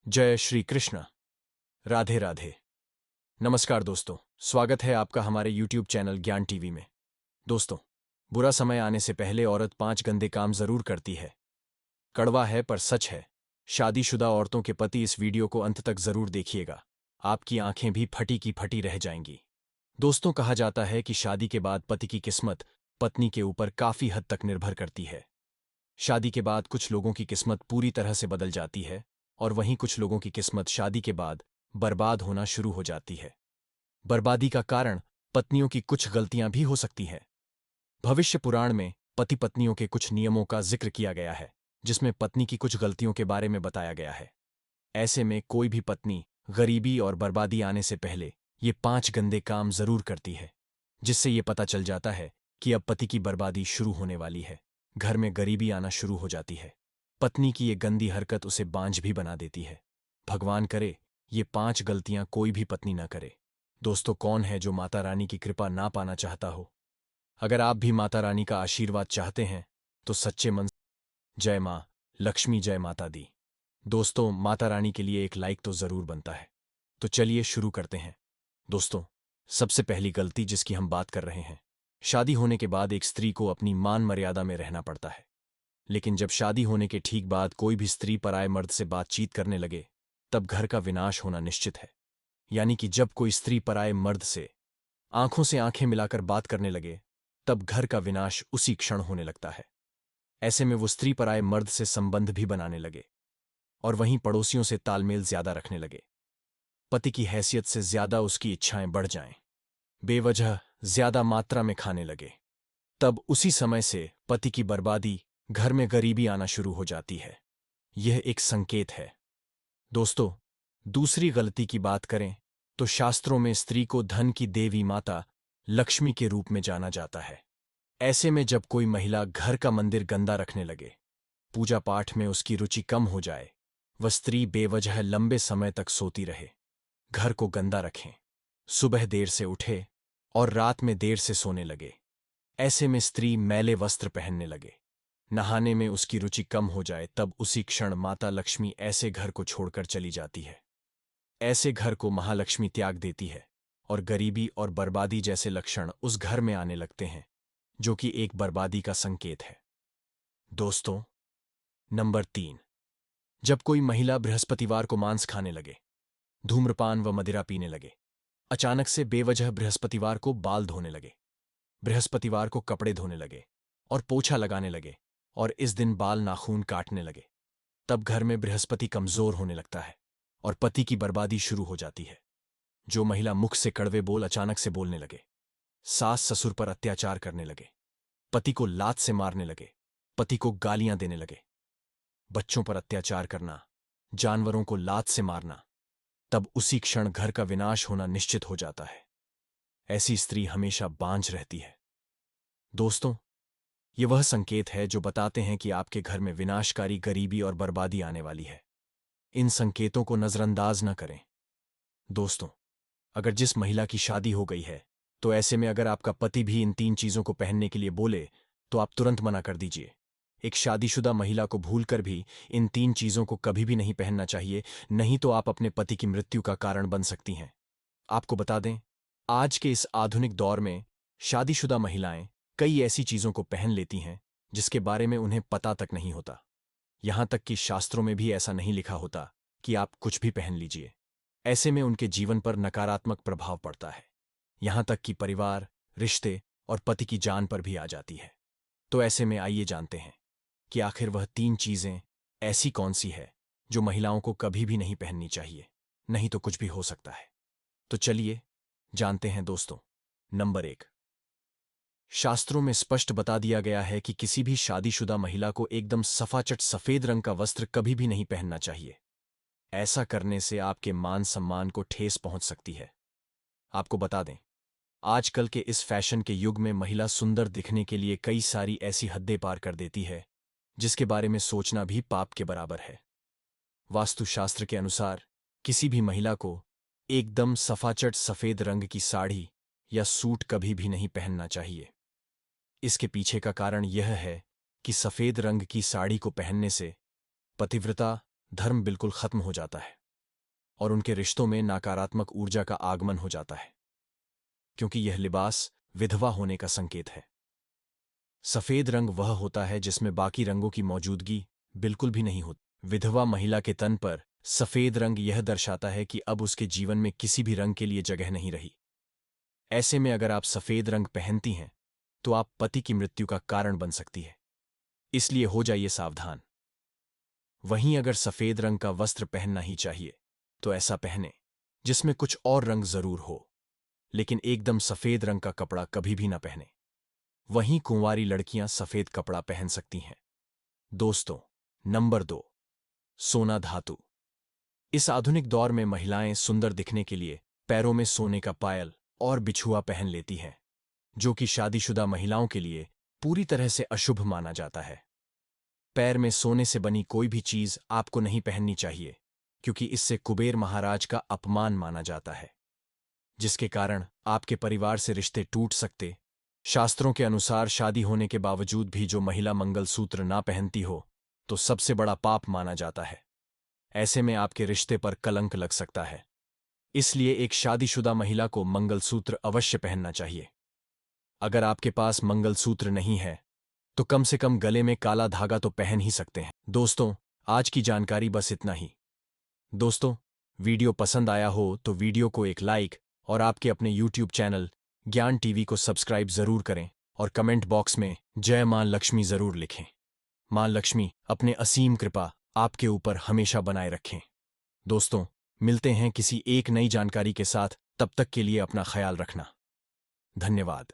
जय श्री कृष्ण। राधे राधे। नमस्कार दोस्तों, स्वागत है आपका हमारे YouTube चैनल ज्ञान टीवी में। दोस्तों, बुरा समय आने से पहले औरत 5 गंदे काम जरूर करती है। कड़वा है पर सच है। शादीशुदा औरतों के पति इस वीडियो को अंत तक जरूर देखिएगा, आपकी आंखें भी फटी की फटी रह जाएंगी। दोस्तों, कहा जाता है कि शादी के बाद पति की किस्मत पत्नी के ऊपर काफी हद तक निर्भर करती है। शादी के बाद कुछ लोगों की किस्मत पूरी तरह से बदल जाती है और वहीं कुछ लोगों की किस्मत शादी के बाद बर्बाद होना शुरू हो जाती है। बर्बादी का कारण पत्नियों की कुछ गलतियां भी हो सकती हैं। भविष्य पुराण में पति पत्नियों के कुछ नियमों का जिक्र किया गया है, जिसमें पत्नी की कुछ गलतियों के बारे में बताया गया है। ऐसे में कोई भी पत्नी गरीबी और बर्बादी आने से पहले ये 5 गंदे काम जरूर करती है, जिससे ये पता चल जाता है कि अब पति की बर्बादी शुरू होने वाली है। घर में गरीबी आना शुरू हो जाती है। पत्नी की ये गंदी हरकत उसे बांझ भी बना देती है। भगवान करे ये 5 गलतियां कोई भी पत्नी ना करे। दोस्तों, कौन है जो माता रानी की कृपा ना पाना चाहता हो? अगर आप भी माता रानी का आशीर्वाद चाहते हैं तो सच्चे मन से जय मां लक्ष्मी, जय माता दी। दोस्तों, माता रानी के लिए एक लाइक तो जरूर बनता है। तो चलिए शुरू करते हैं। दोस्तों, सबसे पहली गलती जिसकी हम बात कर रहे हैं, शादी होने के बाद एक स्त्री को अपनी मान मर्यादा में रहना पड़ता है। लेकिन जब शादी होने के ठीक बाद कोई भी स्त्री पराये मर्द से बातचीत करने लगे, तब घर का विनाश होना निश्चित है। यानी कि जब कोई स्त्री पराये मर्द से आंखों से आंखें मिलाकर बात करने लगे, तब घर का विनाश उसी क्षण होने लगता है। ऐसे में वो स्त्री पराये मर्द से संबंध भी बनाने लगे और वहीं पड़ोसियों से तालमेल ज्यादा रखने लगे। पति की हैसियत से ज्यादा उसकी इच्छाएं बढ़ जाएं, बेवजह ज्यादा मात्रा में खाने लगे, तब उसी समय से पति की बर्बादी, घर में गरीबी आना शुरू हो जाती है। यह एक संकेत है। दोस्तों, दूसरी गलती की बात करें तो शास्त्रों में स्त्री को धन की देवी माता लक्ष्मी के रूप में जाना जाता है। ऐसे में जब कोई महिला घर का मंदिर गंदा रखने लगे, पूजा पाठ में उसकी रुचि कम हो जाए, वह स्त्री बेवजह लंबे समय तक सोती रहे, घर को गंदा रखें, सुबह देर से उठे और रात में देर से सोने लगे, ऐसे में स्त्री मैले वस्त्र पहनने लगे, नहाने में उसकी रुचि कम हो जाए, तब उसी क्षण माता लक्ष्मी ऐसे घर को छोड़कर चली जाती है। ऐसे घर को महालक्ष्मी त्याग देती है और गरीबी और बर्बादी जैसे लक्षण उस घर में आने लगते हैं, जो कि एक बर्बादी का संकेत है। दोस्तों, नंबर 3, जब कोई महिला बृहस्पतिवार को मांस खाने लगे, धूम्रपान व मदिरा पीने लगे, अचानक से बेवजह बृहस्पतिवार को बाल धोने लगे, बृहस्पतिवार को कपड़े धोने लगे और पोछा लगाने लगे और इस दिन बाल नाखून काटने लगे, तब घर में बृहस्पति कमजोर होने लगता है और पति की बर्बादी शुरू हो जाती है। जो महिला मुख से कड़वे बोल अचानक से बोलने लगे, सास ससुर पर अत्याचार करने लगे, पति को लात से मारने लगे, पति को गालियां देने लगे, बच्चों पर अत्याचार करना, जानवरों को लात से मारना, तब उसी क्षण घर का विनाश होना निश्चित हो जाता है। ऐसी स्त्री हमेशा बांझ रहती है। दोस्तों, ये वह संकेत है जो बताते हैं कि आपके घर में विनाशकारी गरीबी और बर्बादी आने वाली है। इन संकेतों को नजरअंदाज न करें। दोस्तों, अगर जिस महिला की शादी हो गई है, तो ऐसे में अगर आपका पति भी इन 3 चीजों को पहनने के लिए बोले, तो आप तुरंत मना कर दीजिए। एक शादीशुदा महिला को भूलकर भी इन 3 चीजों को कभी भी नहीं पहनना चाहिए, नहीं तो आप अपने पति की मृत्यु का कारण बन सकती हैं। आपको बता दें, आज के इस आधुनिक दौर में शादीशुदा महिलाएं कई ऐसी चीजों को पहन लेती हैं जिसके बारे में उन्हें पता तक नहीं होता। यहां तक कि शास्त्रों में भी ऐसा नहीं लिखा होता कि आप कुछ भी पहन लीजिए। ऐसे में उनके जीवन पर नकारात्मक प्रभाव पड़ता है, यहां तक कि परिवार, रिश्ते और पति की जान पर भी आ जाती है। तो ऐसे में आइए जानते हैं कि आखिर वह 3 चीजें ऐसी कौन सी है जो महिलाओं को कभी भी नहीं पहननी चाहिए, नहीं तो कुछ भी हो सकता है। तो चलिए जानते हैं दोस्तों। नंबर 1, शास्त्रों में स्पष्ट बता दिया गया है कि किसी भी शादीशुदा महिला को एकदम सफाचट सफेद रंग का वस्त्र कभी भी नहीं पहनना चाहिए। ऐसा करने से आपके मान सम्मान को ठेस पहुंच सकती है। आपको बता दें, आजकल के इस फैशन के युग में महिला सुंदर दिखने के लिए कई सारी ऐसी हदें पार कर देती है, जिसके बारे में सोचना भी पाप के बराबर है। वास्तुशास्त्र के अनुसार किसी भी महिला को एकदम सफाचट सफेद रंग की साड़ी या सूट कभी भी नहीं पहनना चाहिए। इसके पीछे का कारण यह है कि सफेद रंग की साड़ी को पहनने से पतिव्रता, धर्म बिल्कुल खत्म हो जाता है और उनके रिश्तों में नकारात्मक ऊर्जा का आगमन हो जाता है, क्योंकि यह लिबास विधवा होने का संकेत है। सफेद रंग वह होता है जिसमें बाकी रंगों की मौजूदगी बिल्कुल भी नहीं होती। विधवा महिला के तन पर सफेद रंग यह दर्शाता है कि अब उसके जीवन में किसी भी रंग के लिए जगह नहीं रही। ऐसे में अगर आप सफेद रंग पहनती हैं तो आप पति की मृत्यु का कारण बन सकती है, इसलिए हो जाइए सावधान। वहीं अगर सफेद रंग का वस्त्र पहनना ही चाहिए तो ऐसा पहने जिसमें कुछ और रंग जरूर हो, लेकिन एकदम सफेद रंग का कपड़ा कभी भी ना पहने। वहीं कुंवारी लड़कियां सफेद कपड़ा पहन सकती हैं। दोस्तों, नंबर 2, सोना धातु। इस आधुनिक दौर में महिलाएं सुंदर दिखने के लिए पैरों में सोने का पायल और बिछुआ पहन लेती हैं, जो कि शादीशुदा महिलाओं के लिए पूरी तरह से अशुभ माना जाता है। पैर में सोने से बनी कोई भी चीज आपको नहीं पहननी चाहिए, क्योंकि इससे कुबेर महाराज का अपमान माना जाता है, जिसके कारण आपके परिवार से रिश्ते टूट सकते। शास्त्रों के अनुसार शादी होने के बावजूद भी जो महिला मंगलसूत्र ना पहनती हो तो सबसे बड़ा पाप माना जाता है। ऐसे में आपके रिश्ते पर कलंक लग सकता है, इसलिए एक शादीशुदा महिला को मंगलसूत्र अवश्य पहनना चाहिए। अगर आपके पास मंगलसूत्र नहीं है तो कम से कम गले में काला धागा तो पहन ही सकते हैं। दोस्तों, आज की जानकारी बस इतना ही। दोस्तों, वीडियो पसंद आया हो तो वीडियो को एक लाइक और आपके अपने YouTube चैनल ज्ञान टीवी को सब्सक्राइब जरूर करें और कमेंट बॉक्स में जय मां लक्ष्मी जरूर लिखें। मां लक्ष्मी अपने असीम कृपा आपके ऊपर हमेशा बनाए रखें। दोस्तों, मिलते हैं किसी एक नई जानकारी के साथ, तब तक के लिए अपना ख्याल रखना। धन्यवाद।